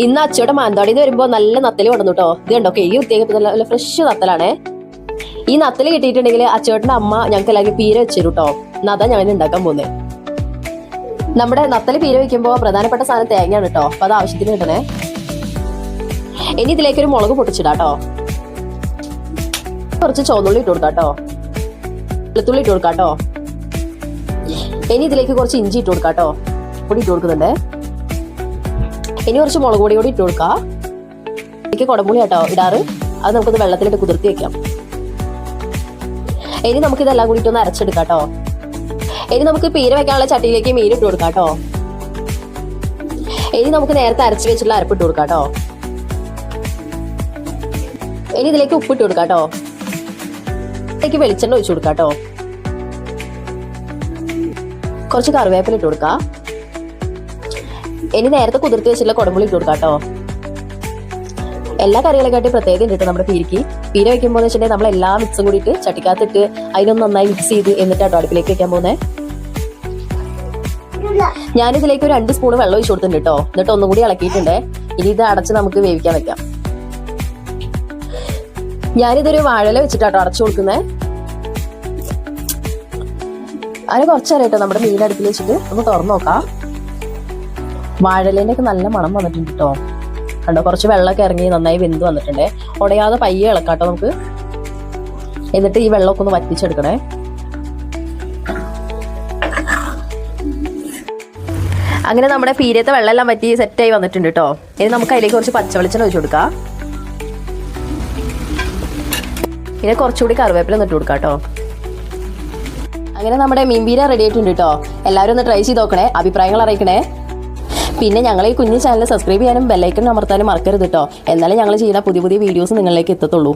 ഇന്ന് അച്ചയുടെ മാനന്തവാടിന്ന് വരുമ്പോ നല്ല നത്തല് കൊണ്ടു കേട്ടോ. ഇത് കണ്ടോ കൈ കുത്തിയൊക്കെ നല്ല ഫ്രഷ് നത്തലാണ്. ഈ നത്തല് കിട്ടിയിട്ടുണ്ടെങ്കിൽ അച്ചേട്ടൻ്റെ അമ്മ ഞങ്ങൾക്ക് എല്ലാവരും പീര വെച്ചു കേട്ടോ. എന്നാ അതാ ഞാൻ ഉണ്ടാക്കാൻ പോകുന്നത്. നമ്മുടെ നത്തല് പീര വെക്കുമ്പോൾ പ്രധാനപ്പെട്ട സാധനം തേങ്ങയാണ് കേട്ടോ. അപ്പൊ അത് ആവശ്യത്തിന് കിട്ടണേ. ഇനി ഇതിലേക്ക് ഒരു മുളക് പൊട്ടിച്ചിടാട്ടോ. കുറച്ച് ചുവന്നുള്ളി ഇട്ട് കൊടുക്കാട്ടോ. വെളുത്തുള്ളി ഇട്ട് കൊടുക്കാട്ടോ. ഇനി ഇതിലേക്ക് കുറച്ച് ഇഞ്ചി ഇട്ട് കൊടുക്കാട്ടോ. പൊടി ഇട്ട് കൊടുക്കുന്നുണ്ട്. ഇനി കുറച്ച് മുളക് പൊടി കൂടി ഇട്ട് കൊടുക്കാം. എനിക്ക് കുടംപുളി കേട്ടോ ഇടാറ്. അത് നമുക്കൊന്ന് വെള്ളത്തിലിട്ട് കുതിർത്തി വെക്കാം. ഇനി നമുക്ക് ഇതെല്ലാം കൂടി ഒന്ന് അരച്ചെടുക്കാം കേട്ടോ. ഇനി നമുക്ക് പീര വെക്കാനുള്ള ചട്ടിയിലേക്ക് മീൻ ഇട്ട് കൊടുക്കാം കേട്ടോ. ഇനി നമുക്ക് നേരത്തെ അരച്ച് വെച്ചിട്ടുള്ള അരപ്പിട്ട് കൊടുക്കാം കേട്ടോ. ഇനി ഇതിലേക്ക് ഉപ്പിട്ട് കൊടുക്കാം കേട്ടോ. ഇതിലേക്ക് വെളിച്ചെണ്ണ ഒഴിച്ചു കൊടുക്കാം കേട്ടോ. കുറച്ച് കറിവേപ്പില ഇട്ട് കൊടുക്കാം. ഇനി നേരത്തെ കുതിർത്തി വെച്ചിട്ടുള്ള കുടംപുളി ഇട്ട് കൊടുക്കാം കേട്ടോ. എല്ലാ കറികളെക്കാട്ടി പ്രത്യേകത ഉണ്ട് നമ്മുടെ പീരയ്ക്ക്. പീര വെക്കുമ്പോൾ വെച്ചിട്ടുണ്ടെങ്കിൽ നമ്മൾ എല്ലാ മിക്സും കൂടിയിട്ട് ചട്ടിക്കകത്തിട്ട് അതിനൊന്ന് നന്നായി മിക്സ് ചെയ്ത് എന്നിട്ടാട്ടോ അടുപ്പിലേക്ക് വെക്കാൻ പോകുന്നത്. ഞാനിതിലേക്ക് ഒരു 2 സ്പൂൺ വെള്ളം ഒഴിച്ചു കൊടുത്തിട്ടുണ്ട് കേട്ടോ. എന്നിട്ട് ഒന്നും കൂടി ഇളക്കിയിട്ടുണ്ട്. ഇനി ഇത് അടച്ച് നമുക്ക് വേവിക്കാൻ വെക്കാം. ഞാനിതൊരു വാഴയില വെച്ചിട്ടാട്ടോ അടച്ചു കൊടുക്കുന്നത്. അതിന് കുറച്ചേരം കേട്ടോ നമ്മുടെ മീൻ അടുപ്പിൽ വെച്ചിട്ട് ഒന്ന് തുറന്നു നോക്കാം. വാഴയിലേൻ്റെ ഒക്കെ നല്ല മണം വന്നിട്ടുണ്ട് കേട്ടോ. കണ്ടോ കുറച്ച് വെള്ളമൊക്കെ ഇറങ്ങി നന്നായി വെന്ത് വന്നിട്ടുണ്ട്. ഉടയാതെ പയ്യെ ഇളക്കാട്ടോ നമുക്ക്. എന്നിട്ട് ഈ വെള്ളമൊക്കെ ഒന്ന് വറ്റിച്ചെടുക്കണേ. അങ്ങനെ നമ്മുടെ പീരത്തെ വെള്ളമെല്ലാം വറ്റി സെറ്റായി വന്നിട്ടുണ്ട് കേട്ടോ. ഇനി നമുക്ക് അതിലേക്ക് കുറച്ച് പച്ചവെളിച്ചെണ്ണ ഒഴിച്ചു കൊടുക്കാം. പിന്നെ കുറച്ചുകൂടി കറിവേപ്പില ഇട്ട് കൊടുക്കാം കേട്ടോ. അങ്ങനെ നമ്മുടെ മീൻ പീര റെഡി ആയിട്ടുണ്ട് കേട്ടോ. എല്ലാവരും ഒന്ന് ട്രൈ ചെയ്ത് നോക്കണേ. അഭിപ്രായങ്ങൾ അറിയിക്കണേ. പിന്നെ ഞങ്ങളെ ഈ കുഞ്ഞു ചാനൽ സബ്സ്ക്രൈബ് ചെയ്യാനും ബെല്ലൈക്കൺ അമർത്താനും മറക്കരുത് കേട്ടോ. എന്നാലും ഞങ്ങൾ ചെയ്യുന്ന പുതിയ പുതിയ വീഡിയോസ് നിങ്ങളിലേക്ക് എത്തത്തുള്ളൂ.